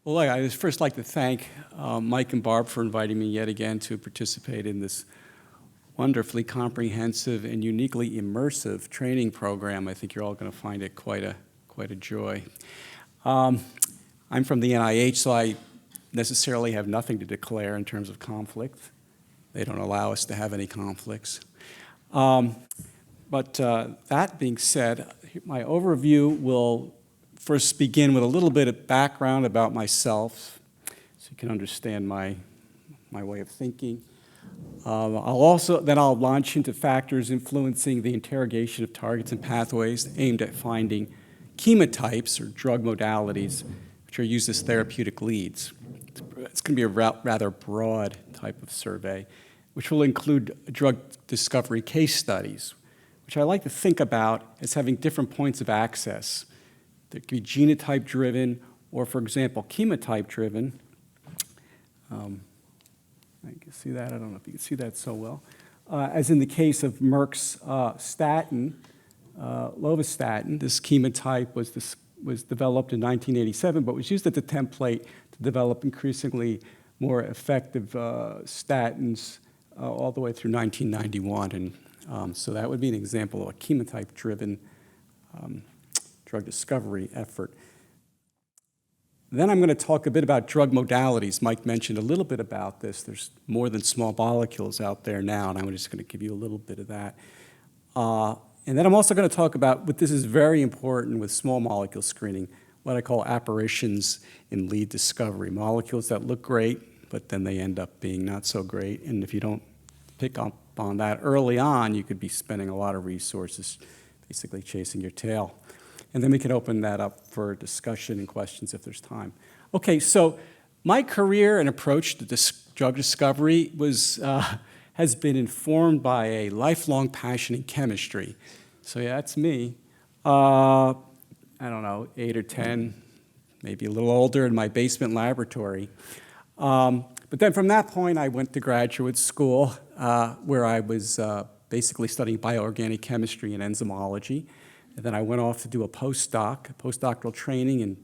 Well, I would first like to thank Mike and Barb for inviting me yet again to participate in this wonderfully comprehensive and uniquely immersive training program. I think you're all going to find it quite a joy. I'm from the NIH, so I necessarily have nothing to declare in terms of conflict. They don't allow us to have any conflicts. But that being said, my overview will first begin with a little bit of background about myself, so you can understand my way of thinking. Then I'll launch into factors influencing the interrogation of targets and pathways aimed at finding chemotypes or drug modalities which are used as therapeutic leads. It's going to be a rather broad type of survey, which will include drug discovery case studies, which I like to think about as having different points of access. That could be genotype-driven or, for example, chemotype-driven. I can see that. I don't know if you can see that so well. As in the case of Merck's statin, lovastatin, this chemotype was developed in 1987, but was used as a template to develop increasingly more effective statins all the way through 1991. And so that would be an example of a chemotype-driven drug discovery effort. Then I'm going to talk a bit about drug modalities. Mike mentioned a little bit about this. There's more than small molecules out there now, and I'm just going to give you a little bit of that. And then I'm also going to talk about what this is very important with small molecule screening, what I call apparitions in lead discovery, molecules that look great, but then they end up being not so great. And if you don't pick up on that early on, you could be spending a lot of resources basically chasing your tail. And then we can open that up for discussion and questions if there's time. Okay, so my career and approach to drug discovery has been informed by a lifelong passion in chemistry. So yeah, that's me. I don't know, 8 or 10, maybe a little older in my basement laboratory. But then from that point, I went to graduate school where I was basically studying bioorganic chemistry and enzymology. And then I went off to do a postdoctoral training in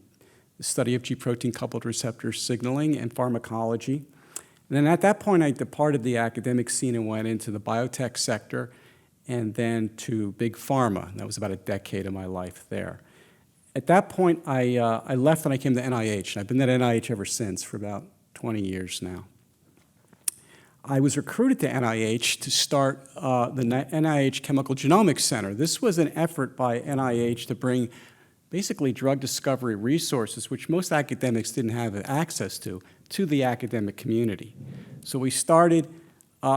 the study of G-protein coupled receptor signaling and pharmacology. And then at that point, I departed the academic scene and went into the biotech sector and then to big pharma. That was about a decade of my life there. At that point, I left and I came to NIH. And I've been at NIH ever since for about 20 years now. I was recruited to NIH to start the NIH Chemical Genomics Center. This was an effort by NIH to bring basically drug discovery resources, which most academics didn't have access to the academic community. So we started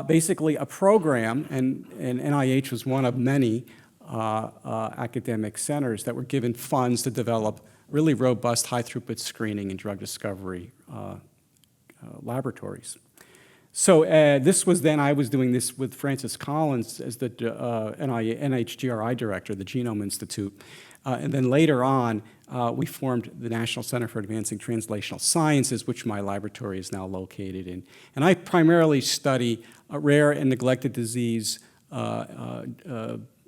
basically a program, and NIH was one of many academic centers that were given funds to develop really robust high-throughput screening and drug discovery laboratories. So this was then, I was doing this with Francis Collins as the NIH-GRI director, the Genome Institute. And then later on, we formed the National Center for Advancing Translational Sciences, which my laboratory is now located in. And I primarily study rare and neglected disease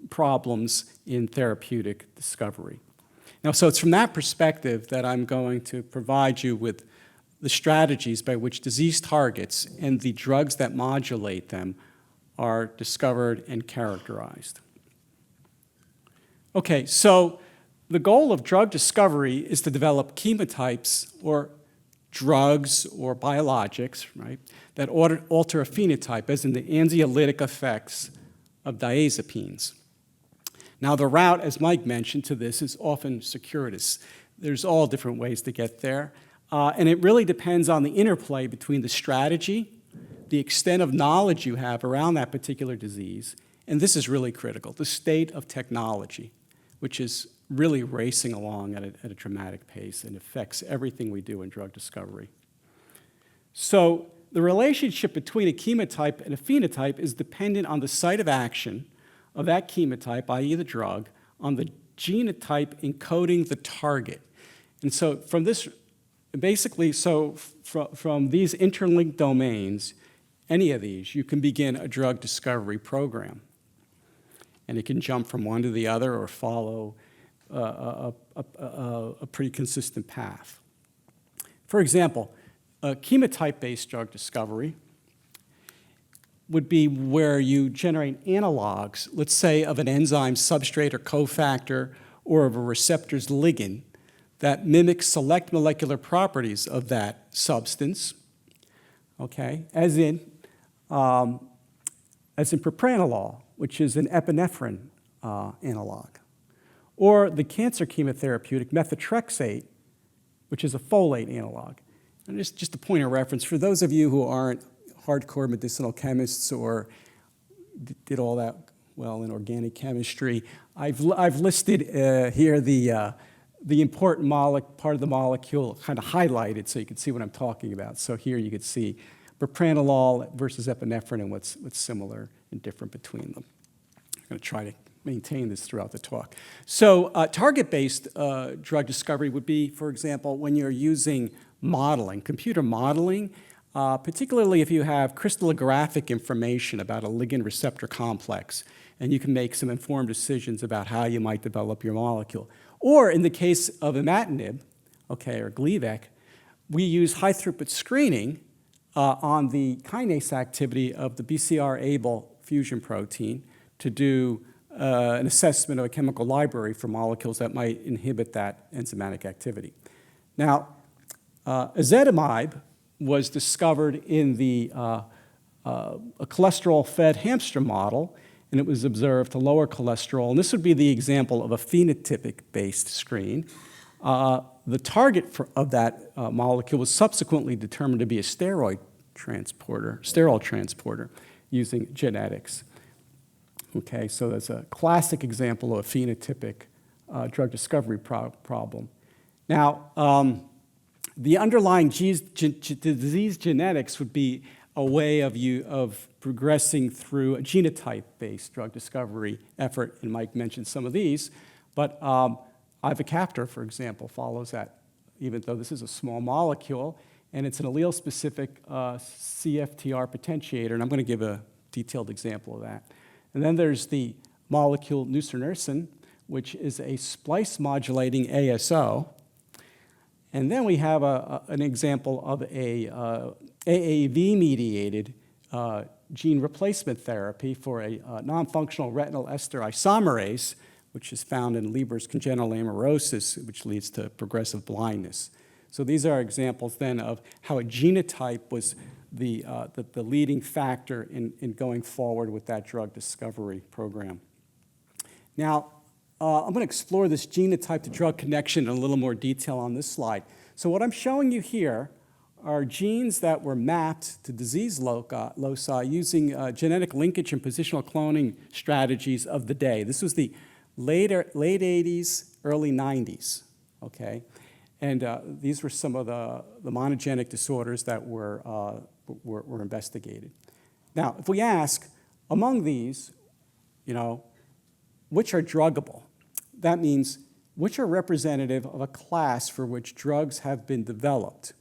problems in therapeutic discovery. Now, so it's from that perspective that I'm going to provide you with the strategies by which disease targets and the drugs that modulate them are discovered and characterized. Okay, so the goal of drug discovery is to develop chemotypes or drugs or biologics, right, that alter a phenotype, as in the anxiolytic effects of diazepines. Now, the route, as Mike mentioned, to this is often circuitous. There's all different ways to get there. And it really depends on the interplay between the strategy, the extent of knowledge you have around that particular disease, and this is really critical, the state of technology, which is really racing along at a dramatic pace and affects everything we do in drug discovery. So the relationship between a chemotype and a phenotype is dependent on the site of action of that chemotype, i.e. the drug, on the genotype encoding the target. And so from this, basically, so from these interlinked domains, any of these, you can begin a drug discovery program. And it can jump from one to the other or follow a pretty consistent path. For example, chemotype-based drug discovery would be where you generate analogs, let's say of an enzyme substrate or cofactor or of a receptor's ligand that mimics select molecular properties of that substance, okay, as in propranolol, which is an epinephrine analog, or the cancer chemotherapeutic methotrexate, which is a folate analog. And just a point of reference, for those of you who aren't hardcore medicinal chemists or did all that well in organic chemistry, I've listed here the important part of the molecule kind of highlighted so you can see what I'm talking about. So here you can see propranolol versus epinephrine and what's similar and different between them. I'm going to try to maintain this throughout the talk. So target-based drug discovery would be, for example, when you're using modeling, computer modeling, particularly if you have crystallographic information about a ligand receptor complex, and you can make some informed decisions about how you might develop your molecule. Or in the case of imatinib, okay, or Gleevec, we use high-throughput screening on the kinase activity of the BCR-ABL fusion protein to do an assessment of a chemical library for molecules that might inhibit that enzymatic activity. Now, ezetimibe was discovered in a cholesterol-fed hamster model, and it was observed to lower cholesterol. And this would be the example of a phenotypic-based screen. The target of that molecule was subsequently determined to be a steroid transporter using genetics. Okay, so that's a classic example of a phenotypic drug discovery problem. Now, the underlying disease genetics would be a way of progressing through a genotype-based drug discovery effort, and Mike mentioned some of these, but ivacaftor, for example, follows that, even though this is a small molecule, and it's an allele-specific CFTR potentiator, and I'm going to give a detailed example of that. And then there's the molecule nusinersen, which is a splice-modulating ASO. And then we have an example of a AAV-mediated gene replacement therapy for a non-functional retinal ester isomerase, which is found in Leber's congenital amaurosis, which leads to progressive blindness. So these are examples then of how a genotype was the leading factor in going forward with that drug discovery program. Now, I'm going to explore this genotype to drug connection in a little more detail on this slide. So what I'm showing you here are genes that were mapped to disease loci using genetic linkage and positional cloning strategies of the day. This was the late 80s, early 90s, okay? And these were some of the monogenic disorders that were investigated. Now, if we ask, among these, which are druggable? That means which are representative of a class for which drugs have been developed.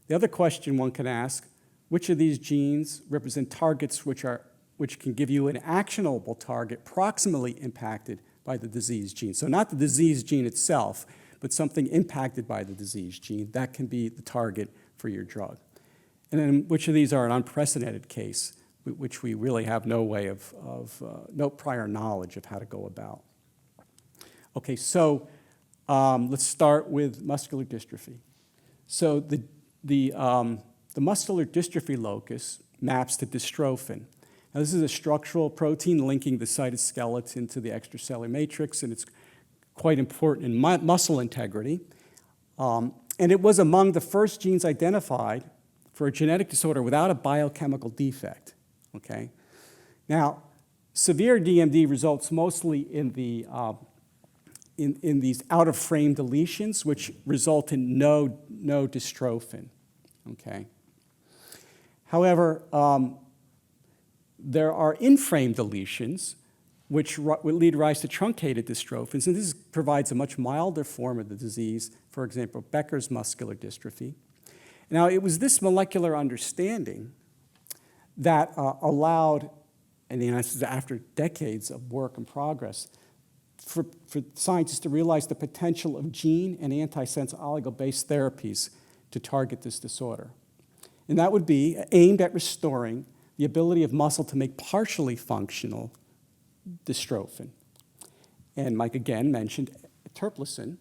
The other question one can ask, which of these genes represent targets which can give you an actionable target proximally impacted by the disease gene? So not the disease gene itself, but something impacted by the disease gene. That can be the target for your drug. And then which of these are an unprecedented case, which we really have no way no prior knowledge of how to go about. Okay, so let's start with muscular dystrophy. So the muscular dystrophy locus maps to dystrophin. Now, this is a structural protein linking the cytoskeleton to the extracellular matrix, and it's quite important in muscle integrity. And it was among the first genes identified for a genetic disorder without a biochemical defect, okay? Now, severe DMD results mostly in these out-of-frame deletions, which result in no dystrophin, okay? However, there are in-frame deletions, which lead rise to truncated dystrophins, and this provides a much milder form of the disease, for example, Becker's muscular dystrophy. Now, it was this molecular understanding that allowed, and this is after decades of work and progress, for scientists to realize the potential of gene and antisense oligo-based therapies to target this disorder. And that would be aimed at restoring the ability of muscle to make partially functional dystrophin. And Mike again mentioned eteplirsen,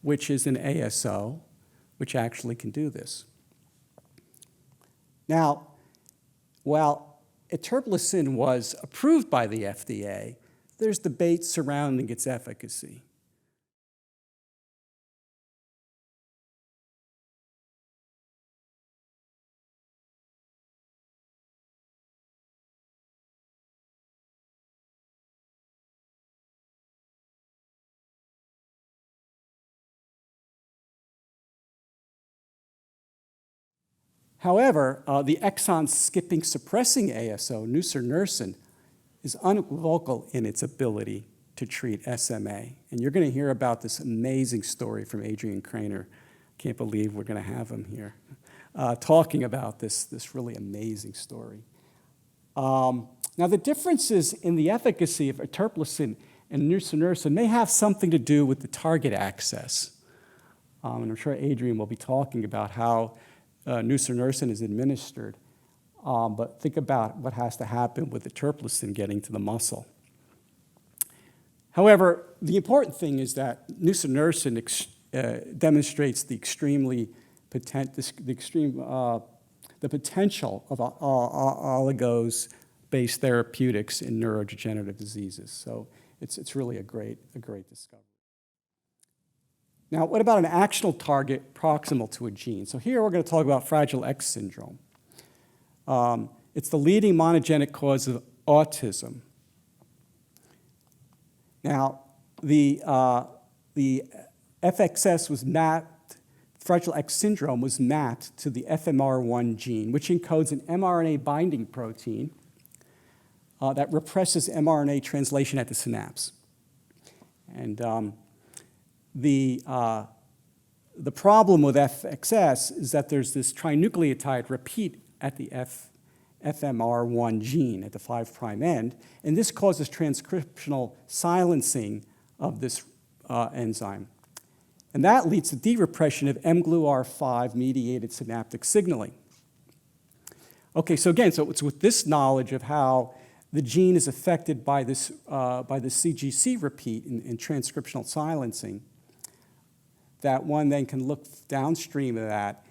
which is an ASO, which actually can do this. Now, while eteplirsen was approved by the FDA, there's debate surrounding its efficacy. However, the exon skipping suppressing ASO, nusinersen, is unequivocal in its ability to treat SMA. And you're going to hear about this amazing story from Adrian Craner. Can't believe we're going to have him here talking about this really amazing story. Now, the differences in the efficacy of eteplirsen and nusinersen may have something to do with the target access. And I'm sure Adrian will be talking about how nusinersen is administered, but think about what has to happen with eteplirsen getting to the muscle. However, the important thing is that nusinersen demonstrates the potential of oligos-based therapeutics in neurodegenerative diseases. So it's really a great discovery. Now, what about an actional target proximal to a gene? So here we're going to talk about Fragile X syndrome. It's the leading monogenic cause of autism. Now, the FXS was mapped, Fragile X syndrome was mapped to the FMR1 gene, which encodes an mRNA binding protein that represses mRNA translation at the synapse. And the problem with FXS is that there's this trinucleotide repeat at the FMR1 gene at the 5' end, and this causes transcriptional silencing of this enzyme. And that leads to derepression of mGluR5-mediated synaptic signaling. Okay, so again, so it's with this knowledge of how the gene is affected by this CGC repeat in transcriptional silencing that one then can look downstream of that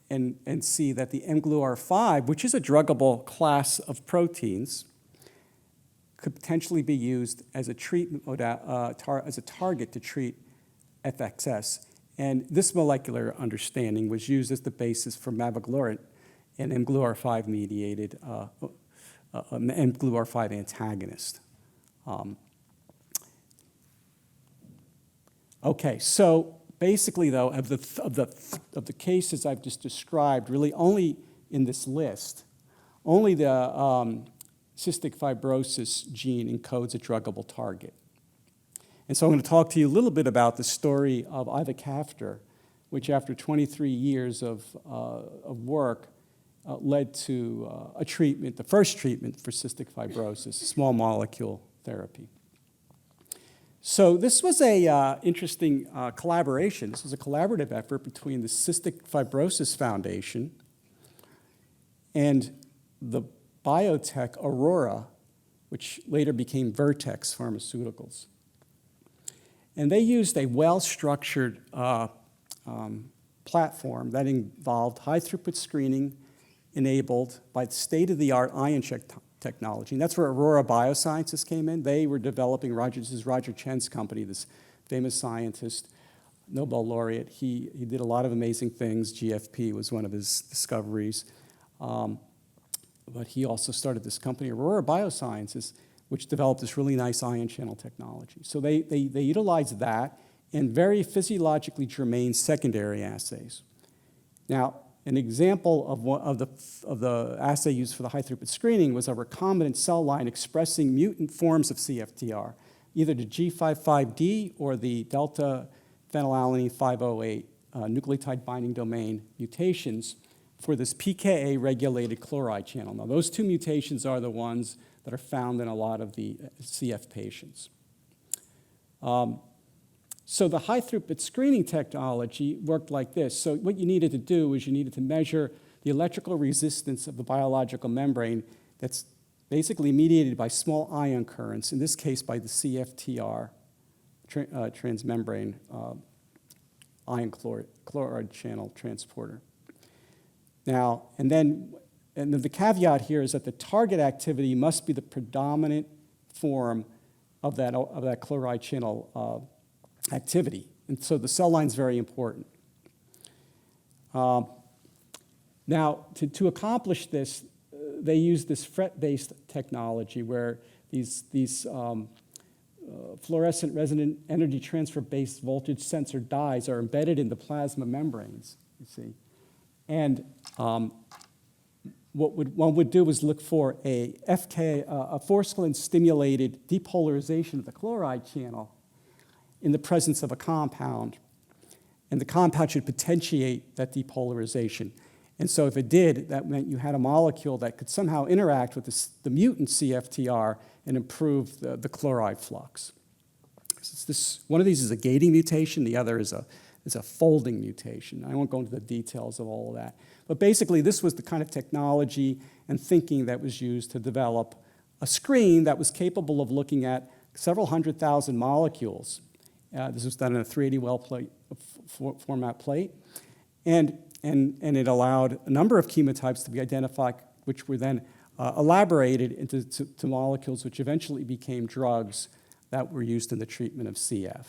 and see that the mGluR5, which is a druggable class of proteins, could potentially be used as a treatment as a target to treat FXS. And this molecular understanding was used as the basis for mavoglurant, an mGluR5-mediated mGluR5 antagonist. Okay, so basically, though, of the cases I've just described, really only in this list, only the cystic fibrosis gene encodes a druggable target. And so I'm going to talk to you a little bit about the story of ivacaftor, which after 23 years of work led to a treatment, the first treatment for cystic fibrosis, small molecule therapy. So this was a interesting collaboration. This was a collaborative effort between the Cystic Fibrosis Foundation and the biotech Aurora, which later became Vertex Pharmaceuticals. And they used a well-structured platform that involved high-throughput screening enabled by state-of-the-art ion check technology. And that's where Aurora Biosciences came in. They were developing this is Roger Chen's company, this famous scientist, Nobel laureate. He did a lot of amazing things. GFP was one of his discoveries. But he also started this company, Aurora Biosciences, which developed this really nice ion channel technology. So they utilized that and very physiologically germane secondary assays. Now, an example of the assay used for the high-throughput screening was a recombinant cell line expressing mutant forms of CFTR, either the G55D or the delta phenylalanine 508 nucleotide binding domain mutations for this PKA-regulated chloride channel. Now, those two mutations are the ones that are found in a lot of the CF patients. So the high-throughput screening technology worked like this. So what you needed to do is you needed to measure the electrical resistance of the biological membrane that's basically mediated by small ion currents, in this case by the CFTR, transmembrane ion chloride channel transporter. Now, and then the caveat here is that the target activity must be the predominant form of that chloride channel activity. And so the cell line is very important. Now, to accomplish this, they use this FRET-based technology where these fluorescent resonant energy transfer-based voltage sensor dyes are embedded in the plasma membranes, you see. And what one would do is look for a Forskland-stimulated depolarization of the chloride channel in the presence of a compound. And the compound should potentiate that depolarization. And so if it did, that meant you had a molecule that could somehow interact with the mutant CFTR and improve the chloride flux. One of these is a gating mutation, the other is a folding mutation. I won't go into the details of all of that. But basically, this was the kind of technology and thinking that was used to develop a screen that was capable of looking at several 100,000 molecules. This was done in a 380 well plate, format plate. And it allowed a number of chemotypes to be identified, which were then elaborated into molecules which eventually became drugs that were used in the treatment of CF.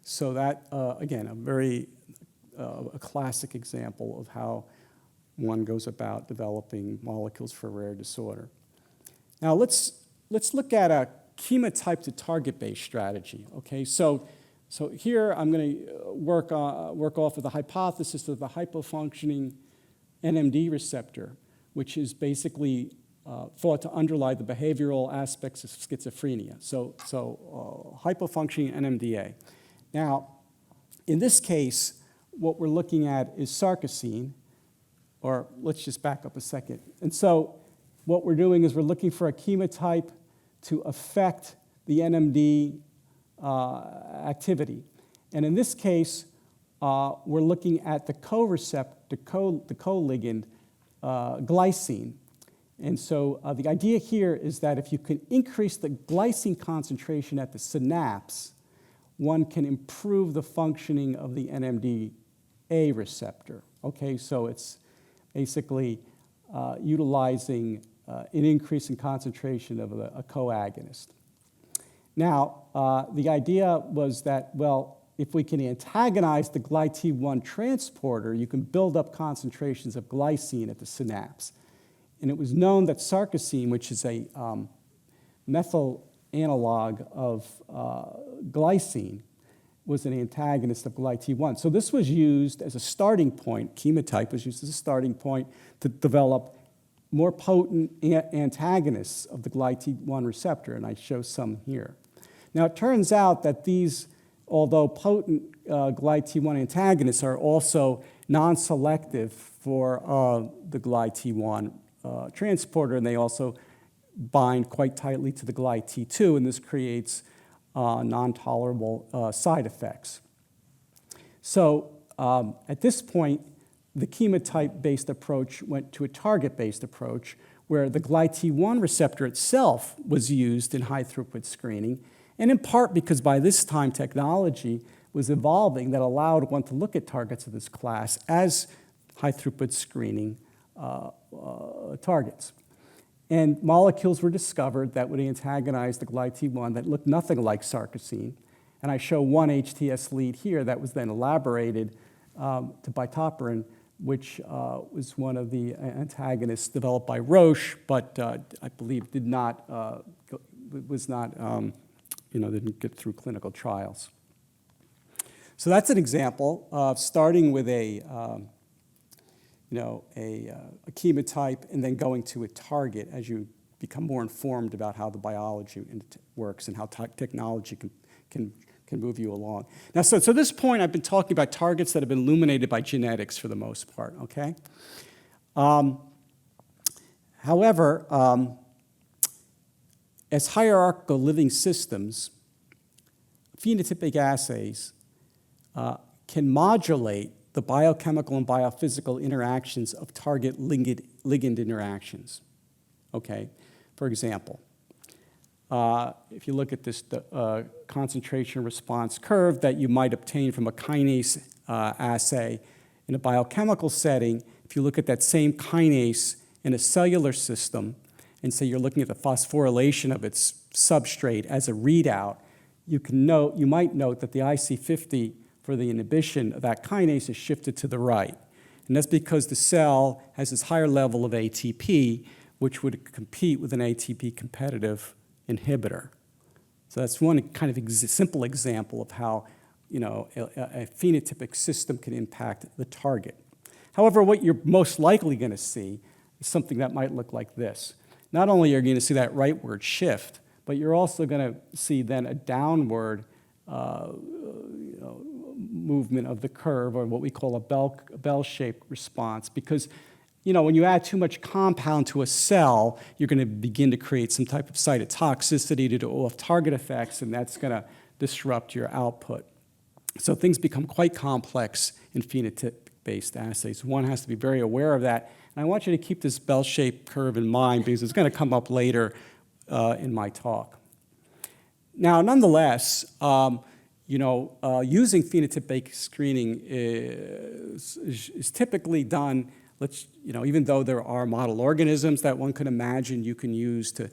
So that, again, a classic example of how one goes about developing molecules for rare disorder. Now let's look at a chemotype to target-based strategy. Okay, so here I'm going to work off of the hypothesis of the hypofunctioning NMD receptor, which is basically thought to underlie the behavioral aspects of schizophrenia. So hypofunctioning NMDA. Now, in this case, what we're looking at is sarcosine, or let's just back up a second. And so what we're doing is we're looking for a chemotype to affect the NMD activity. And in this case, we're looking at the co-receptor, the co-ligand, glycine. And so the idea here is that if you can increase the glycine concentration at the synapse, one can improve the functioning of the NMDA receptor. Okay, so it's basically utilizing an increase in concentration of a coagonist. Now, the idea was that, well, if we can antagonize the GlyT1 transporter, you can build up concentrations of glycine at the synapse. And it was known that sarcosine, which is a methyl analog of glycine, was an antagonist of GlyT1. So this was used as a starting point, chemotype was used as a starting point to develop more potent antagonists of the GlyT1 receptor, and I show some here. Now, it turns out that these, although potent GlyT1 antagonists, are also non-selective for the GlyT1 transporter, and they also bind quite tightly to the GlyT2, and this creates non-tolerable side effects. So at this point, the chemotype-based approach went to a target-based approach where the GlyT1 receptor itself was used in high-throughput screening, and in part because by this time technology was evolving that allowed one to look at targets of this class as high-throughput screening targets. And molecules were discovered that would antagonize the GlyT1 that looked nothing like sarcosine. And I show one HTS lead here that was then elaborated to bitoperin, which was one of the antagonists developed by Roche, but I believe did not, didn't get through clinical trials. So that's an example of starting with a chemotype and then going to a target as you become more informed about how the biology works and how technology can move you along. Now, so to this point, I've been talking about targets that have been illuminated by genetics for the most part, okay? However, as hierarchical living systems, phenotypic assays can modulate the biochemical and biophysical interactions of target ligand interactions. Okay, for example, if you look at this concentration response curve that you might obtain from a kinase assay in a biochemical setting, if you look at that same kinase in a cellular system and say you're looking at the phosphorylation of its substrate as a readout, you might note that the IC50 for the inhibition of that kinase is shifted to the right. And that's because the cell has this higher level of ATP, which would compete with an ATP competitive inhibitor. So that's one kind of simple example of how a phenotypic system can impact the target. However, what you're most likely going to see is something that might look like this. Not only are you going to see that rightward shift, but you're also going to see then a downward movement of the curve, or what we call a bell-shaped response, because when you add too much compound to a cell, you're going to begin to create some type of cytotoxicity due to off-target effects, and that's going to disrupt your output. So things become quite complex in phenotypic-based assays. One has to be very aware of that. And I want you to keep this bell-shaped curve in mind because it's going to come up later in my talk. Now, nonetheless, using phenotypic screening is typically done, even though there are model organisms that one could imagine you can use to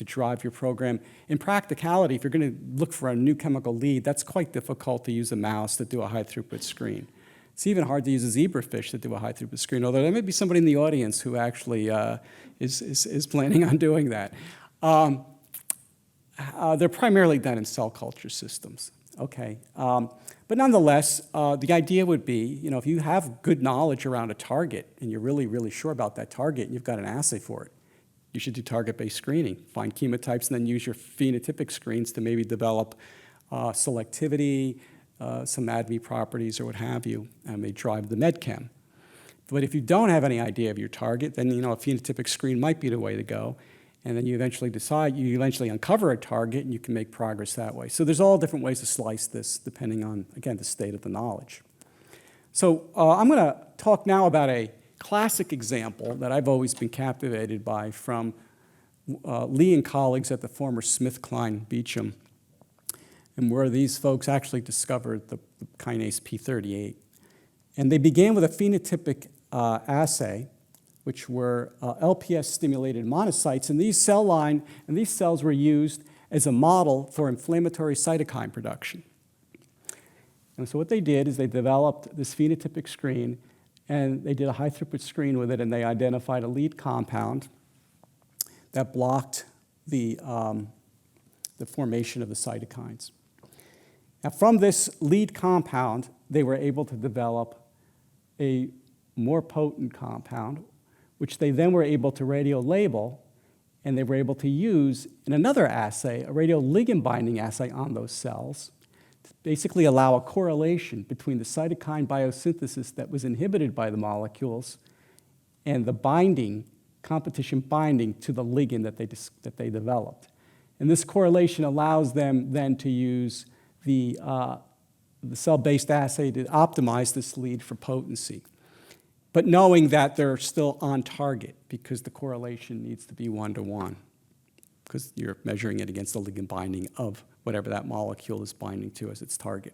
drive your program. In practicality, if you're going to look for a new chemical lead, that's quite difficult to use a mouse to do a high-throughput screen. It's even hard to use a zebrafish to do a high-throughput screen, although there may be somebody in the audience who actually is planning on doing that. They're primarily done in cell culture systems, okay? But nonetheless, the idea would be, if you have good knowledge around a target and you're really, really sure about that target and you've got an assay for it, you should do target-based screening. Find chemotypes and then use your phenotypic screens to maybe develop selectivity, some ADME properties or what have you, and may drive the medchem. But if you don't have any idea of your target, then a phenotypic screen might be the way to go. And then you eventually uncover a target and you can make progress that way. So there's all different ways to slice this depending on, again, the state of the knowledge. So I'm going to talk now about a classic example that I've always been captivated by from Lee and colleagues at the former SmithKline Beecham, and where these folks actually discovered the kinase P38. And they began with a phenotypic assay, which were LPS-stimulated monocytes, and these cells were used as a model for inflammatory cytokine production. And so what they did is they developed this phenotypic screen, and they did a high-throughput screen with it, and they identified a lead compound that blocked the formation of the cytokines. Now, from this lead compound, they were able to develop a more potent compound, which they then were able to radiolabel, and they were able to use in another assay, a radioligand binding assay on those cells, to basically allow a correlation between the cytokine biosynthesis that was inhibited by the molecules and the binding, competition binding to the ligand that they developed. And this correlation allows them then to use the cell-based assay to optimize this lead for potency, but knowing that they're still on target because the correlation needs to be 1-to-1 because you're measuring it against the ligand binding of whatever that molecule is binding to as its target.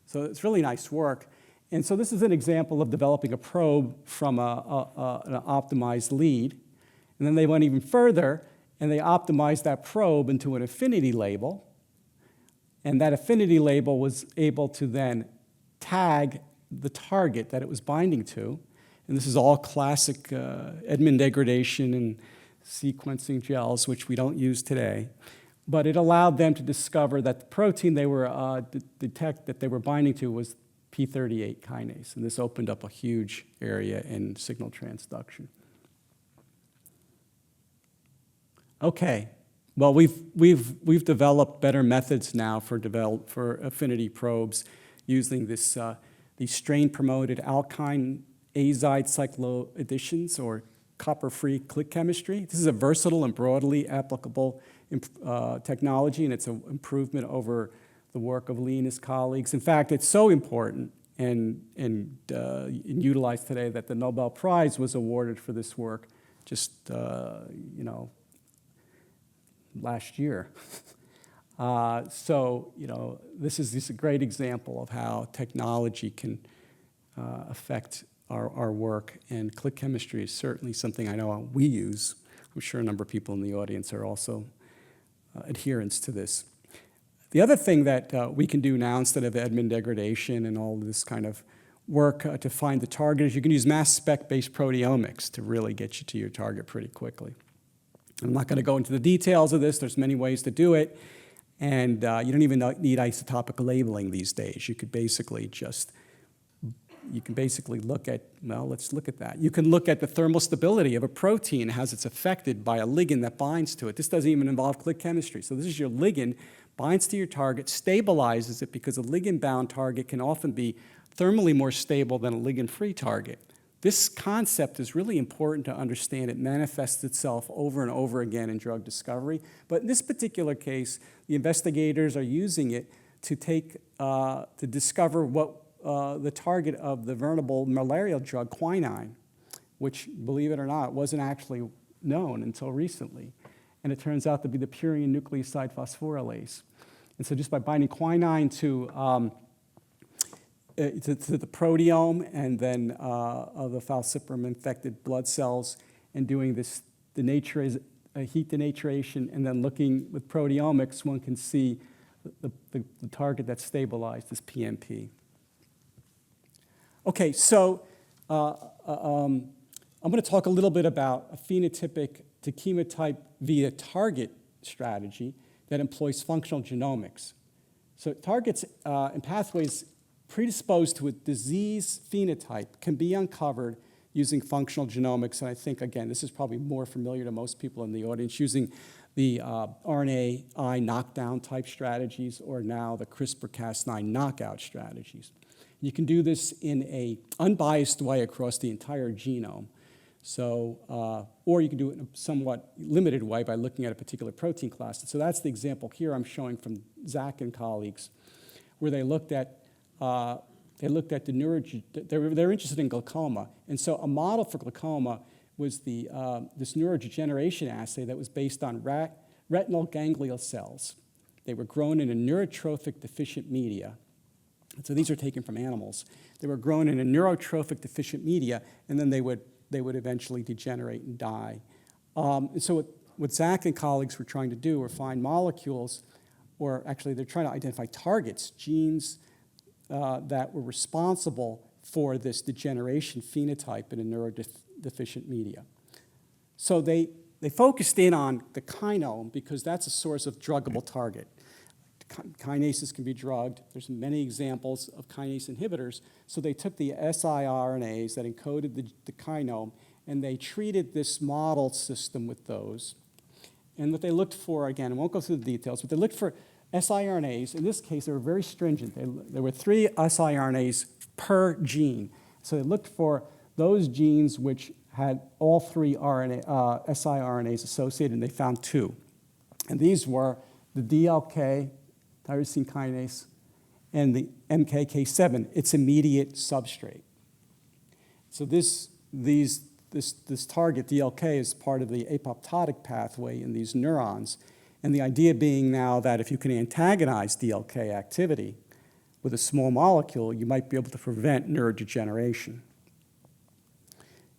So it's really nice work. And so this is an example of developing a probe from an optimized lead. And then they went even further, and they optimized that probe into an affinity label. And that affinity label was able to then tag the target that it was binding to. And this is all classic Edmond degradation and sequencing gels, which we don't use today. But it allowed them to discover that the protein they were that they were binding to was P38 kinase. And this opened up a huge area in signal transduction. Okay. Well, we've developed better methods now for affinity probes using this these strain-promoted alkyne azide cycloadditions, or copper-free click chemistry. This is a versatile and broadly applicable technology, and it's an improvement over the work of Lee and his colleagues. In fact, it's so important and utilized today that the Nobel Prize was awarded for this work just, last year. This is a great example of how technology can affect our work, and click chemistry is certainly something I know we use. I'm sure a number of people in the audience are also adherents to this. The other thing that we can do now, instead of Edmond degradation and all this kind of work to find the target, is you can use mass spec-based proteomics to really get you to your target pretty quickly. I'm not going to go into the details of this. There's many ways to do it. And you don't even need isotopic labeling these days. You can basically look at, well, let's look at that. You can look at the thermal stability of a protein, how it's affected by a ligand that binds to it. This doesn't even involve click chemistry. So this is your ligand, binds to your target, stabilizes it, because a ligand-bound target can often be thermally more stable than a ligand-free target. This concept is really important to understand. It manifests itself over and over again in drug discovery. But in this particular case, the investigators are using it to discover what the target of the venerable malarial drug, quinine, which, believe it or not, wasn't actually known until recently. And it turns out to be the purine nucleoside phosphorylase. And so just by binding quinine to the proteome and then of the falciparum-infected blood cells, and doing this heat denaturation, and then looking with proteomics, one can see the target that's stabilized is PMP. Okay, so I'm going to talk a little bit about a phenotypic to chemotype via target strategy that employs functional genomics. So targets and pathways predisposed to a disease phenotype can be uncovered using functional genomics. And I think, again, this is probably more familiar to most people in the audience, using the RNAi knockdown type strategies, or now the CRISPR-Cas9 knockout strategies. You can do this in an unbiased way across the entire genome. So, or you can do it in a somewhat limited way by looking at a particular protein class. So that's the example here I'm showing from Zach and colleagues, where they looked at the they're interested in glaucoma. And so a model for glaucoma was this neurodegeneration assay that was based on retinal ganglial cells. They were grown in a neurotrophic deficient media. So these are taken from animals. They were grown in a neurotrophic deficient media, and then they would eventually degenerate and die. And so what Zach and colleagues were trying to do were find molecules, or actually they're trying to identify targets, genes, that were responsible for this degeneration phenotype in a neurodeficient media. So they focused in on the kinome because that's a source of druggable target. Kinases can be drugged. There's many examples of kinase inhibitors. So they took the siRNAs that encoded the kinome, and they treated this model system with those. And what they looked for, again, I won't go through the details, but they looked for siRNAs. In this case, they were very stringent. There were 3 siRNAs per gene. So they looked for those genes which had all 3 siRNAs associated, and they found 2. And these were the DLK, tyrosine kinase, and the MKK7, its immediate substrate. So this target, DLK, is part of the apoptotic pathway in these neurons. And the idea being now that if you can antagonize DLK activity with a small molecule, you might be able to prevent neurodegeneration.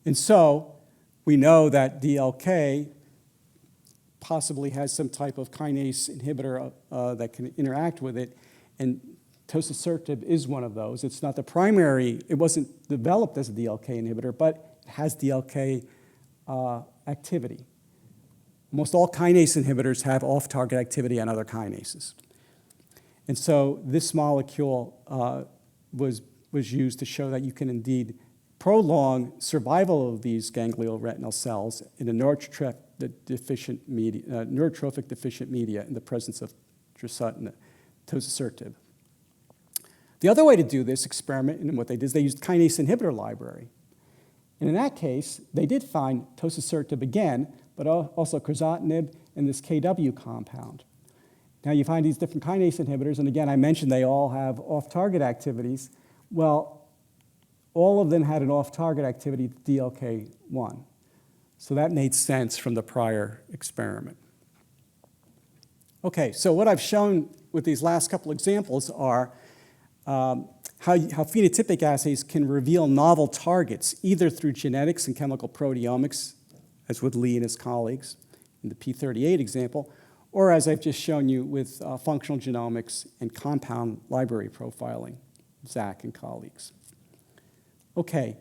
And so we know that DLK possibly has some type of kinase inhibitor that can interact with it, and tosasertib is one of those. It's not the primary, it wasn't developed as a DLK inhibitor, but it has DLK activity. Most all kinase inhibitors have off-target activity on other kinases. And so this molecule was used to show that you can indeed prolong survival of these ganglial retinal cells in a neurotrophic deficient media in the presence of tosasertib. The other way to do this experiment, and what they did is they used kinase inhibitor library. And in that case, they did find tosasertib again, but also crizotinib and this KW compound. Now you find these different kinase inhibitors, and again, I mentioned they all have off-target activities. Well, all of them had an off-target activity, DLK1. So that made sense from the prior experiment. Okay, so what I've shown with these last couple examples are how phenotypic assays can reveal novel targets, either through genetics and chemical proteomics, as with Lee and his colleagues in the P38 example, or as I've just shown you with functional genomics and compound library profiling, Zach and colleagues. Okay,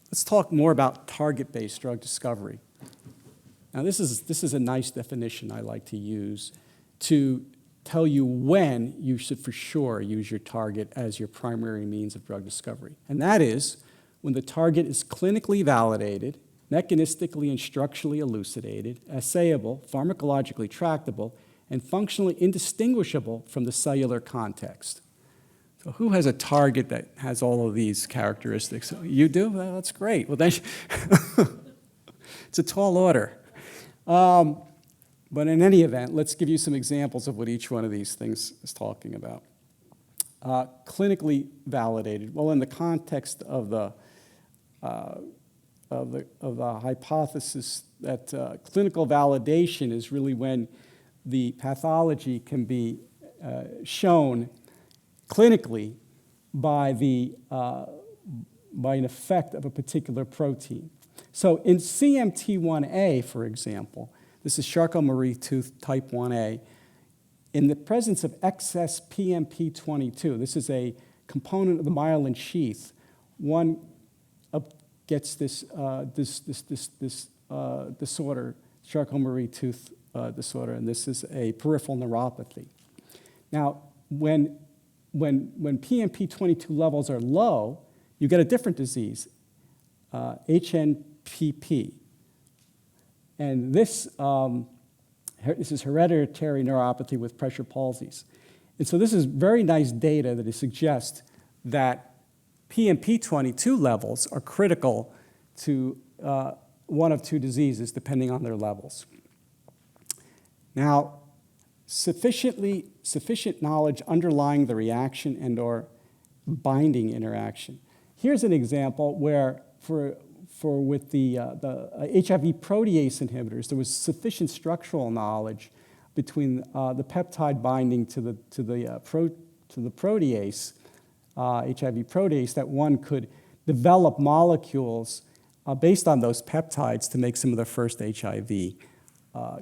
let's talk more about target-based drug discovery. Now this is a nice definition I like to use to tell you when you should for sure use your target as your primary means of drug discovery. And that is when the target is clinically validated, mechanistically and structurally elucidated, assayable, pharmacologically tractable, and functionally indistinguishable from the cellular context. So who has a target that has all of these characteristics? You do? Well, that's great. Well, then it's a tall order. But in any event, let's give you some examples of what each one of these things is talking about. Clinically validated. Well, in the context of the hypothesis that clinical validation is really when the pathology can be shown clinically by an effect of a particular protein. So in CMT1A, for example, this is Charcot-Marie tooth type 1A, in the presence of excess PMP22, this is a component of the myelin sheath, one gets this disorder, Charcot-Marie tooth disorder, and this is a peripheral neuropathy. Now, when PMP22 levels are low, you get a different disease, HNPP. And this is hereditary neuropathy with pressure palsies. And so this is very nice data that suggests that PMP22 levels are critical to one of two diseases, depending on their levels. Now, sufficient knowledge underlying the reaction and or binding interaction. Here's an example where with the HIV protease inhibitors, there was sufficient structural knowledge between the peptide binding to the protease, HIV protease, that one could develop molecules based on those peptides to make some of the first HIV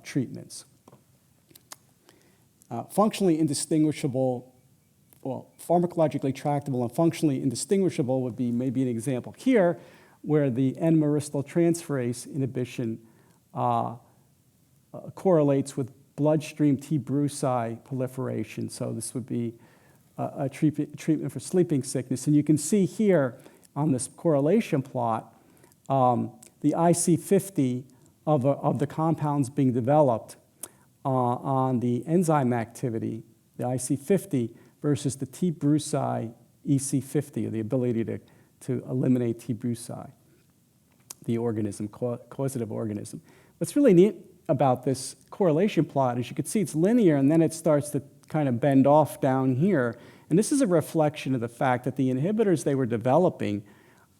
treatments. Functionally indistinguishable, well, pharmacologically tractable and functionally indistinguishable would be maybe an example here, where the N-myristoyl transferase inhibition correlates with bloodstream T-bruci proliferation. So this would be a treatment for sleeping sickness. And you can see here on this correlation plot, the IC50 of the compounds being developed on the enzyme activity, the IC50, versus the T-bruci EC50, or the ability to eliminate T-bruci, the organism, causative organism. What's really neat about this correlation plot is you can see it's linear, and then it starts to kind of bend off down here. And this is a reflection of the fact that the inhibitors they were developing,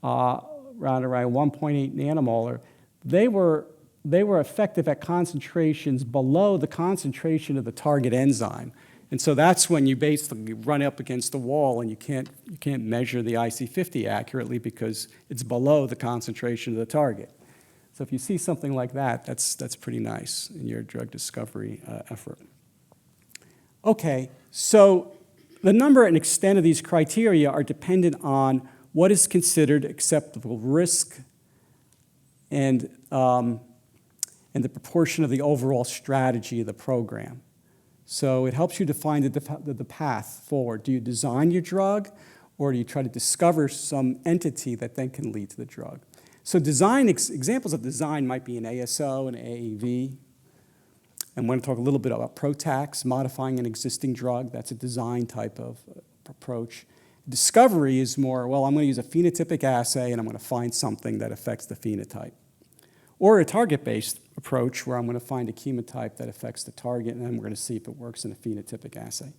around 1.8 nanomolar, they were effective at concentrations below the concentration of the target enzyme. And so that's when you basically run up against the wall and you can't measure the IC50 accurately because it's below the concentration of the target. So if you see something like that, that's pretty nice in your drug discovery effort. Okay, so the number and extent of these criteria are dependent on what is considered acceptable risk and the proportion of the overall strategy of the program. So it helps you define the path forward. Do you design your drug, or do you try to discover some entity that then can lead to the drug? So examples of design might be an ASO, an AAV. I'm going to talk a little bit about PROTACs, modifying an existing drug. That's a design type of approach. Discovery is more, well, I'm going to use a phenotypic assay, and I'm going to find something that affects the phenotype. or a target-based approach where I'm going to find a chemotype that affects the target, and then we're going to see if it works in a phenotypic assay.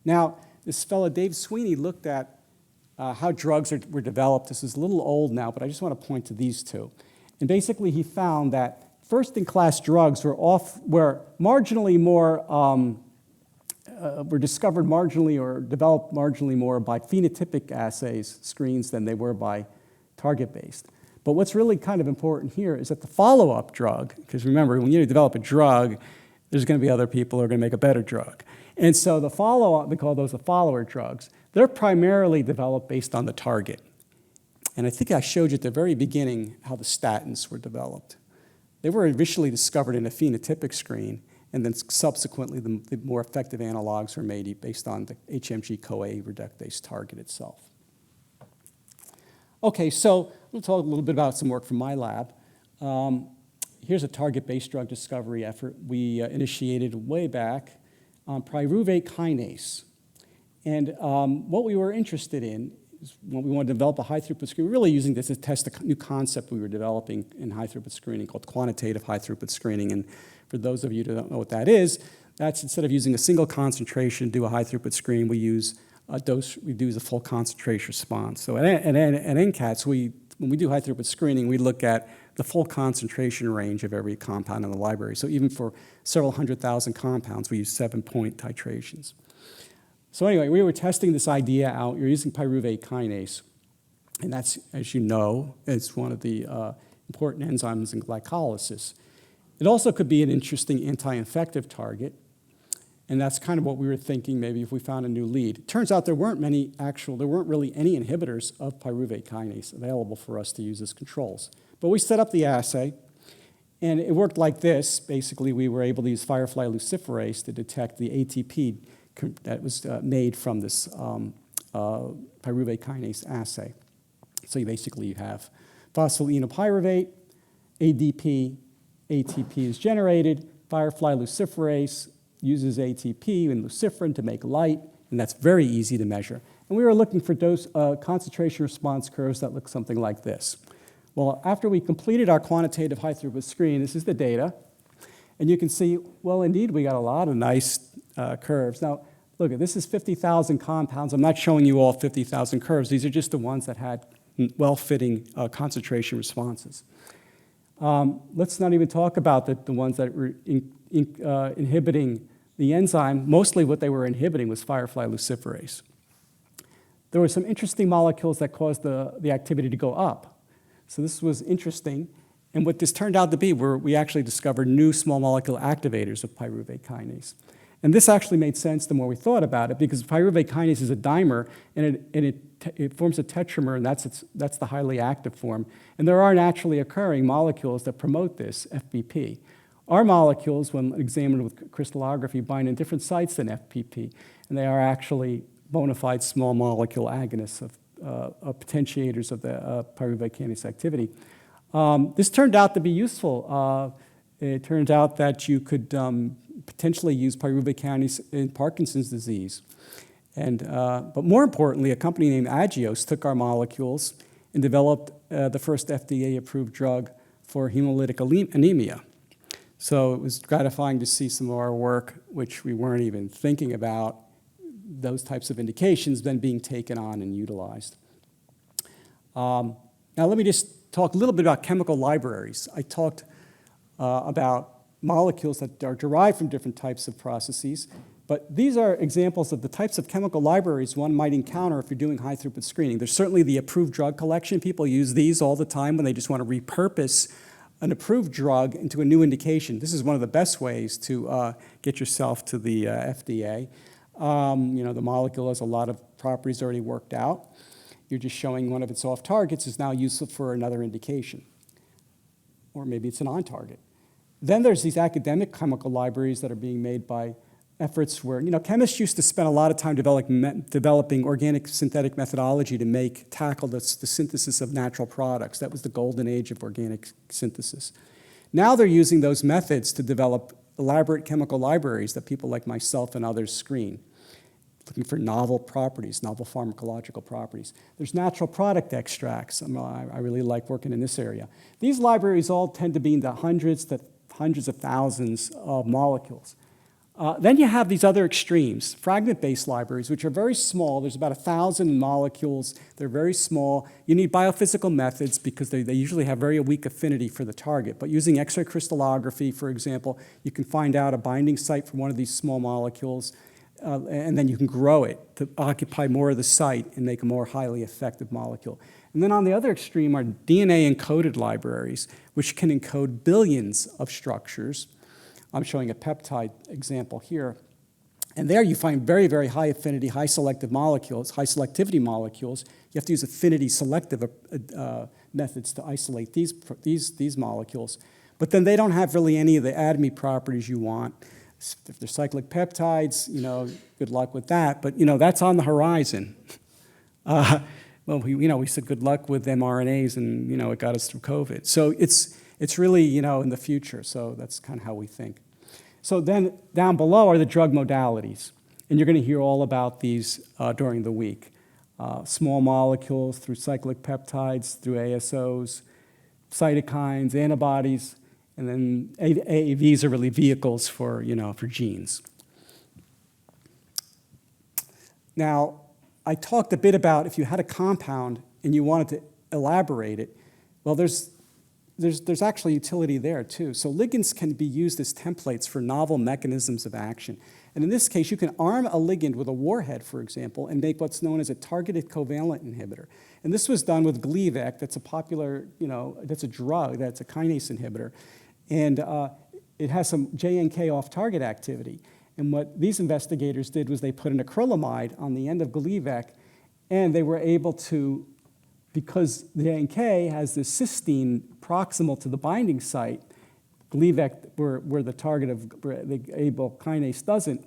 Now, this fellow, Dave Sweeney, looked at how drugs were developed. This is a little old now, but I just want to point to these two. And basically, he found that first-in-class drugs were marginally more, were discovered marginally or developed marginally more by phenotypic assays, screens, than they were by target-based. But what's really kind of important here is that the follow-up drug, because remember, when you develop a drug, there's going to be other people who are going to make a better drug. And so the follow-up, we call those the follower drugs, they're primarily developed based on the target. And I think I showed you at the very beginning how the statins were developed. They were initially discovered in a phenotypic screen, and then subsequently the more effective analogs were made based on the HMG-CoA reductase target itself. Okay, so we'll talk a little bit about some work from my lab. Here's a target-based drug discovery effort we initiated way back on pyruvate kinase. And what we were interested in is when we wanted to develop a high-throughput screen, we were really using this to test a new concept we were developing in high-throughput screening called quantitative high-throughput screening. And for those of you who don't know what that is, that's instead of using a single concentration to do a high-throughput screen, we use a dose, we do a full concentration response. So at NCATS, when we do high-throughput screening, we look at the full concentration range of every compound in the library. So even for several 100,000 compounds, we use 7-point titrations. So anyway, we were testing this idea out. You're using pyruvate kinase, and that's, as you know, it's one of the important enzymes in glycolysis. It also could be an interesting anti-infective target, and that's kind of what we were thinking maybe if we found a new lead. It turns out there weren't really any inhibitors of pyruvate kinase available for us to use as controls. But we set up the assay, and it worked like this. Basically, we were able to use firefly luciferase to detect the ATP that was made from this pyruvate kinase assay. So you have phosphoenolpyruvate, ADP, ATP is generated, firefly luciferase uses ATP and luciferin to make light, and that's very easy to measure. And we were looking for dose concentration response curves that look something like this. Well, after we completed our quantitative high-throughput screen, this is the data, and you can see, well, indeed, we got a lot of nice curves. Now, look, this is 50,000 compounds. I'm not showing you all 50,000 curves. These are just the ones that had well-fitting concentration responses. Let's not even talk about the ones that were inhibiting the enzyme. Mostly what they were inhibiting was firefly luciferase. There were some interesting molecules that caused the activity to go up. So this was interesting. And what this turned out to be were we actually discovered new small molecule activators of pyruvate kinase. And this actually made sense the more we thought about it, because pyruvate kinase is a dimer, and it forms a tetramer, and that's the highly active form. And there are naturally occurring molecules that promote this, FBP. Our molecules, when examined with crystallography, bind in different sites than FBP, and they are actually bona fide small molecule agonists of potentiators of the pyruvate kinase activity. This turned out to be useful. It turned out that you could potentially use pyruvate kinase in Parkinson's disease. But more importantly, a company named Agios took our molecules and developed the first FDA-approved drug for hemolytic anemia. So it was gratifying to see some of our work, which we weren't even thinking about, those types of indications then being taken on and utilized. Now let me just talk a little bit about chemical libraries. I talked about molecules that are derived from different types of processes, but these are examples of the types of chemical libraries one might encounter if you're doing high-throughput screening. There's certainly the approved drug collection. People use these all the time when they just want to repurpose an approved drug into a new indication. This is one of the best ways to get yourself to the FDA. The molecule has a lot of properties already worked out. You're just showing one of its off targets is now useful for another indication. Or maybe it's an on target. Then there's these academic chemical libraries that are being made by efforts where, chemists used to spend a lot of time developing organic synthetic methodology to tackle the synthesis of natural products. That was the golden age of organic synthesis. Now they're using those methods to develop elaborate chemical libraries that people like myself and others screen. looking for novel properties, novel pharmacological properties. There's natural product extracts. I really like working in this area. These libraries all tend to be in the hundreds of thousands of molecules. Then you have these other extremes, fragment-based libraries, which are very small. There's about 1,000 molecules. They're very small. You need biophysical methods because they usually have very weak affinity for the target. But using X-ray crystallography, for example, you can find out a binding site for one of these small molecules, and then you can grow it to occupy more of the site and make a more highly effective molecule. And then on the other extreme are DNA-encoded libraries, which can encode billions of structures. I'm showing a peptide example here. And there you find very, very high affinity, high selective molecules, high selectivity molecules. You have to use affinity selective methods to isolate these molecules. But then they don't have really any of the ADME properties you want. If they're cyclic peptides, good luck with that. But, that's on the horizon. Well, we said good luck with mRNAs, and, it got us through COVID. So it's really, in the future. So that's kind of how we think. So then down below are the drug modalities. And you're going to hear all about these during the week. Small molecules through cyclic peptides, through ASOs, cytokines, antibodies, and then AAVs are really vehicles for genes. Now, I talked a bit about if you had a compound and you wanted to elaborate it, well, there's actually utility there too. So ligands can be used as templates for novel mechanisms of action. And in this case, you can arm a ligand with a warhead, for example, and make what's known as a targeted covalent inhibitor. And this was done with Gleevec. That's a popular, that's a drug, that's a kinase inhibitor. And it has some JNK off-target activity. And what these investigators did was they put an acrylamide on the end of Gleevec, and they were able to, because the JNK has this cysteine proximal to the binding site, Gleevec, where the target of the Abl kinase doesn't,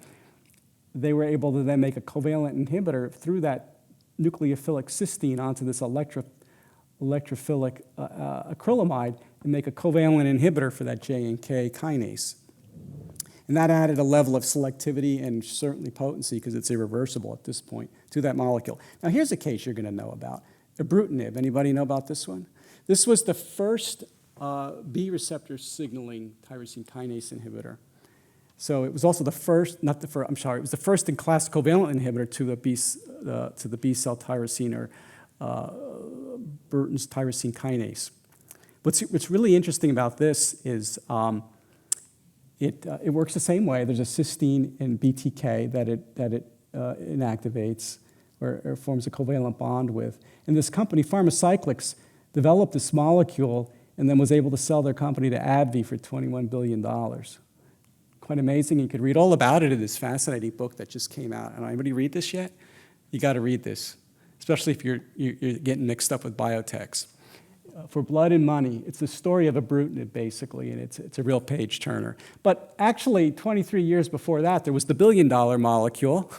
they were able to then make a covalent inhibitor through that nucleophilic cysteine onto this electrophilic acrylamide and make a covalent inhibitor for that JNK kinase. And that added a level of selectivity and certainly potency, because it's irreversible at this point, to that molecule. Now here's a case you're going to know about. Ibrutinib. Anybody know about this one? This was the first B receptor signaling tyrosine kinase inhibitor. So it was also the first, it was the first in class covalent inhibitor to the B cell tyrosine, or Burton's tyrosine kinase. What's really interesting about this is it works the same way. There's a cysteine in BTK that it inactivates or forms a covalent bond with. And this company, Pharmacyclics, developed this molecule and then was able to sell their company to AbbVie for $21 billion. Quite amazing. You could read all about it in this fascinating book that just came out. Anybody read this yet? You got to read this, especially if you're getting mixed up with biotechs. For Blood and Money, it's the story of ibrutinib, basically, and it's a real page turner. But actually, 23 years before that, there was the billion-dollar molecule.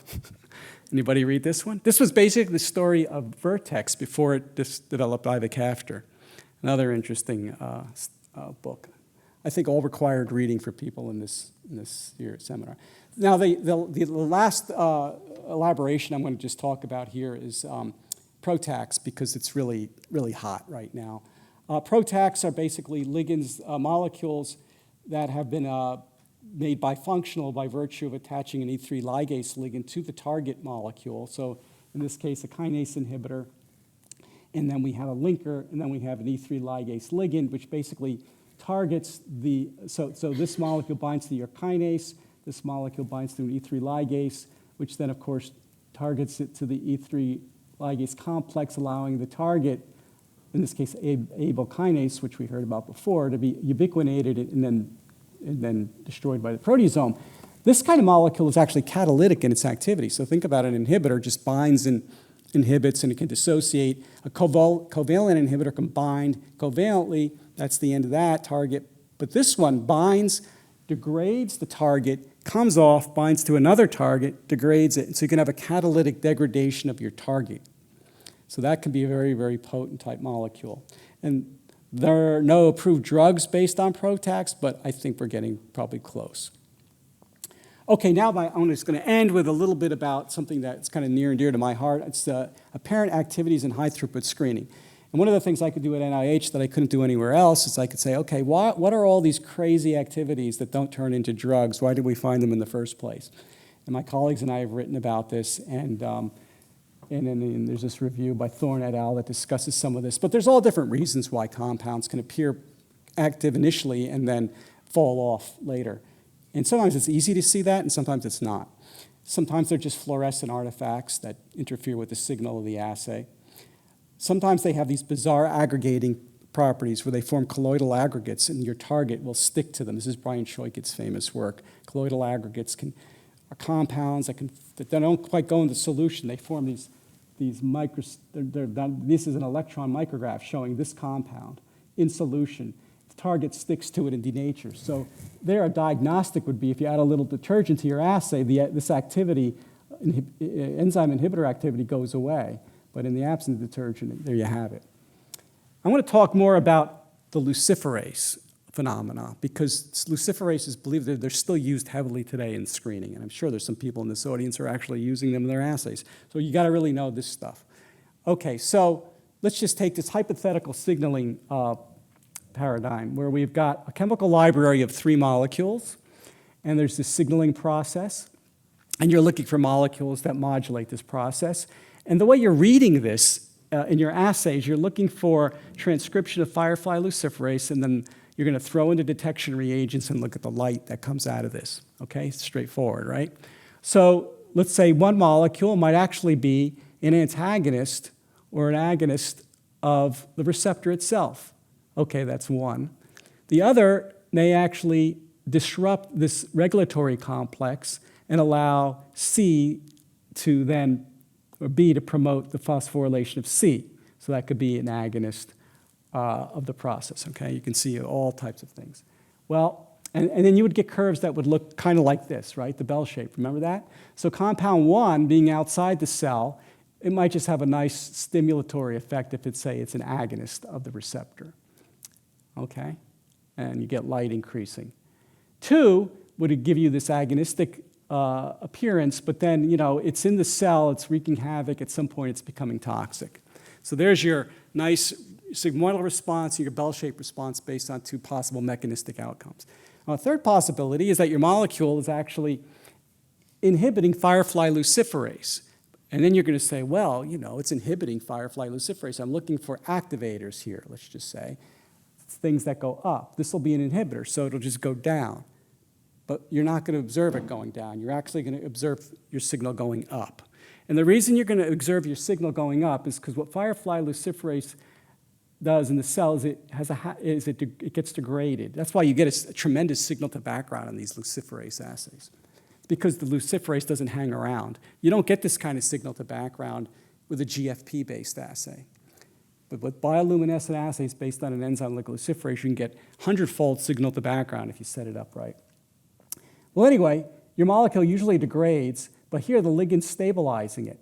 Anybody read this one? This was basically the story of Vertex before it developed ivacaftor. Another interesting book. I think all required reading for people in this year's seminar. Now, the last elaboration I'm going to just talk about here is PROTACs, because it's really, really hot right now. PROTACs are basically ligands, molecules that have been made bifunctional by virtue of attaching an E3 ligase ligand to the target molecule. So in this case, a kinase inhibitor. And then we have a linker, and then we have an E3 ligase ligand, which basically targets so this molecule binds to your kinase, this molecule binds to an E3 ligase, which then, of course, targets it to the E3 ligase complex, allowing the target, in this case, Abl kinase, which we heard about before, to be ubiquinated and then destroyed by the proteasome. This kind of molecule is actually catalytic in its activity. So think about an inhibitor just binds and inhibits, and it can dissociate. A covalent inhibitor can bind covalently. That's the end of that target. But this one binds, degrades the target, comes off, binds to another target, degrades it. And so you can have a catalytic degradation of your target. So that can be a very, very potent type molecule. And there are no approved drugs based on PROTACs, but I think we're getting probably close. Okay, now I'm just going to end with a little bit about something that's kind of near and dear to my heart. It's apparent activities in high-throughput screening. And one of the things I could do at NIH that I couldn't do anywhere else is I could say, okay, what are all these crazy activities that don't turn into drugs? Why did we find them in the first place? And my colleagues and I have written about this, and then there's this review by Thorne et al. That discusses some of this. But there's all different reasons why compounds can appear active initially and then fall off later. And sometimes it's easy to see that, and sometimes it's not. Sometimes they're just fluorescent artifacts that interfere with the signal of the assay. Sometimes they have these bizarre aggregating properties where they form colloidal aggregates, and your target will stick to them. This is Brian Schoikit's famous work. Colloidal aggregates are compounds that don't quite go into solution. They form these this is an electron micrograph showing this compound in solution. Target sticks to it and denatures. So there, a diagnostic would be if you add a little detergent to your assay, this activity, enzyme inhibitor activity goes away. But in the absence of detergent, there you have it. I want to talk more about the luciferase phenomena because luciferases, believe that they're still used heavily today in screening. And I'm sure there's some people in this audience who are actually using them in their assays. So you got to really know this stuff. Okay, so let's just take this hypothetical signaling paradigm where we've got a chemical library of 3 molecules, and there's this signaling process, and you're looking for molecules that modulate this process. And the way you're reading this in your assays, you're looking for transcription of firefly luciferase, and then you're going to throw into detection reagents and look at the light that comes out of this. Okay, straightforward, right? So let's say one molecule might actually be an antagonist or an agonist of the receptor itself. Okay, that's one. The other may actually disrupt this regulatory complex and allow C to then, or B to promote the phosphorylation of C. So that could be an agonist of the process, okay? You can see all types of things. Well, and then you would get curves that would look kind of like this, right? The bell shape, remember that? So compound 1 being outside the cell, it might just have a nice stimulatory effect if it's an agonist of the receptor. Okay, and you get light increasing. 2 would give you this agonistic appearance, but then, it's in the cell, it's wreaking havoc, at some point it's becoming toxic. So there's your nice sigmoidal response and your bell-shaped response based on 2 possible mechanistic outcomes. Now, a third possibility is that your molecule is actually inhibiting firefly luciferase. And then you're going to say, well, it's inhibiting firefly luciferase. I'm looking for activators here, let's just say. Things that go up. This will be an inhibitor, so it'll just go down. But you're not going to observe it going down. You're actually going to observe your signal going up. And the reason you're going to observe your signal going up is because what firefly luciferase does in the cell is it gets degraded. That's why you get a tremendous signal to background in these luciferase assays, because the luciferase doesn't hang around. You don't get this kind of signal to background with a GFP-based assay. But with bioluminescent assays based on an enzyme like luciferase, you can get 100-fold signal to background if you set it up right. Well, anyway, your molecule usually degrades, but here the ligand's stabilizing it.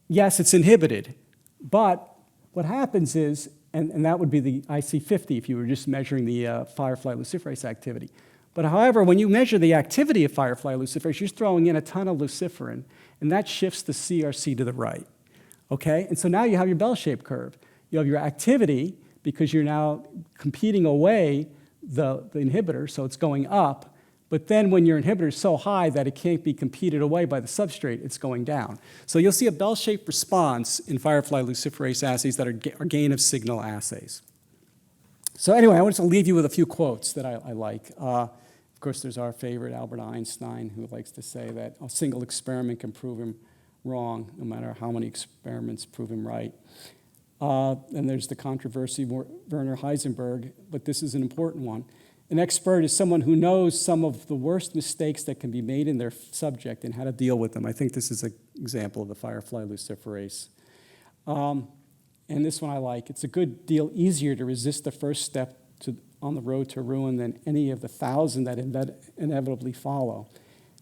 Yes, it's inhibited, but what happens is, and that would be the IC50 if you were just measuring the firefly luciferase activity. But however, when you measure the activity of firefly luciferase, you're throwing in a ton of luciferin, and that shifts the CRC to the right. Okay? And so now you have your bell-shaped curve. You have your activity because you're now competing away the inhibitor, so it's going up. But then when your inhibitor is so high that it can't be competed away by the substrate, it's going down. So you'll see a bell-shaped response in firefly luciferase assays that are gain of signal assays. So anyway, I wanted to leave you with a few quotes that I like. Of course, there's our favorite, Albert Einstein, who likes to say that a single experiment can prove him wrong, no matter how many experiments prove him right. And there's the controversy, Werner Heisenberg, but this is an important one. An expert is someone who knows some of the worst mistakes that can be made in their subject and how to deal with them. I think this is an example of the firefly luciferase. And this one I like. It's a good deal easier to resist the first step on the road to ruin than any of the 1,000 that inevitably follow.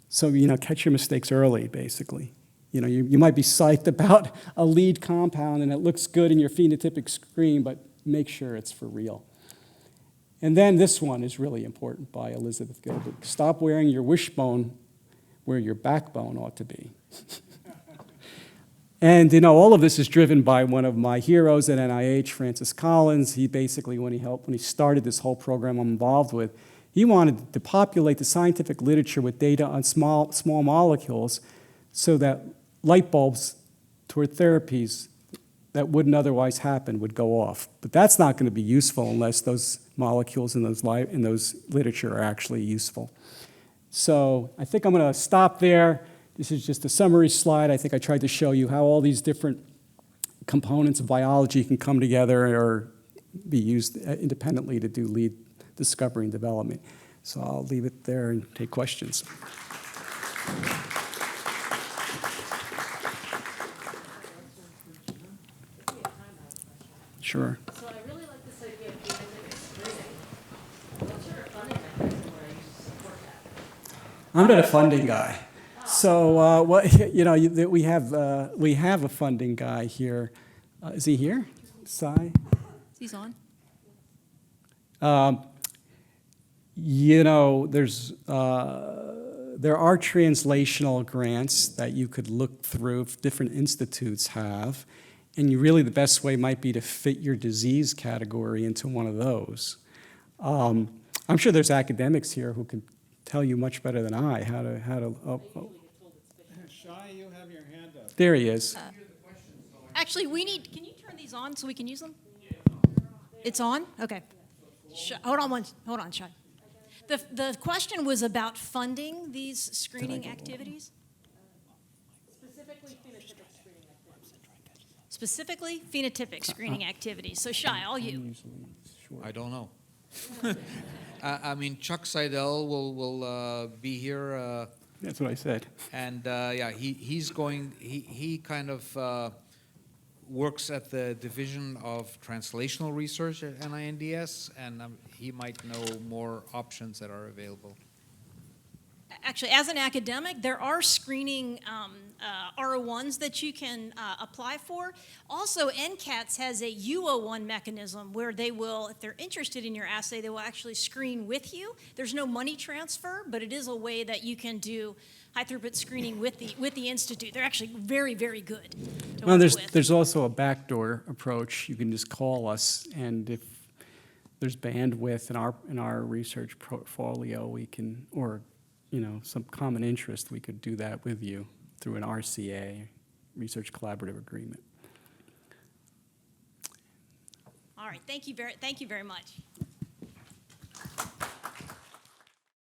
So, catch your mistakes early, basically. You might be psyched about a lead compound and it looks good in your phenotypic screen, but make sure it's for real. And then this one is really important by Elizabeth Gilbert. Stop wearing your wishbone where your backbone ought to be. And, all of this is driven by one of my heroes at NIH, Francis Collins. He basically, when he started this whole program I'm involved with, he wanted to populate the scientific literature with data on small molecules so that light bulbs toward therapies that wouldn't otherwise happen would go off. But that's not going to be useful unless those molecules in those literature are actually useful. So I think I'm going to stop there. This is just a summary slide. I think I tried to show you how all these different components of biology can come together or be used independently to do lead discovery and development. So I'll leave it there and take questions. Sure. So I really like this idea of genetic screening. What's your funding mechanism where you support that? I'm not a funding guy. So we have a funding guy here. Is he here? Sai? He's on. There are translational grants that you could look through, if different institutes have, and the best way might be to fit your disease category into one of those. I'm sure there's academics here who can tell you much better than I how to. Shai, you have your hand up. There he is. Actually, can you turn these on so we can use them? It's on? Okay. Hold on, Shai. The question was about funding these screening activities? Specifically phenotypic screening activities. So Shai, all you. I don't know. I mean, Chuck Seidel will be here. That's what I said. And he kind of works at the Division of Translational Research at NINDS, and he might know more options that are available. Actually, as an academic, there are screening R01s that you can apply for. Also, NCATS has a U01 mechanism where they will, if they're interested in your assay, they will actually screen with you. There's no money transfer, but it is a way that you can do high-throughput screening with the institute. They're actually very, very good to work with. There's also a backdoor approach. You can just call us, and if there's bandwidth in our research portfolio, we can, or some common interest, we could do that with you through an RCA, Research Collaborative Agreement. All right, thank you very much.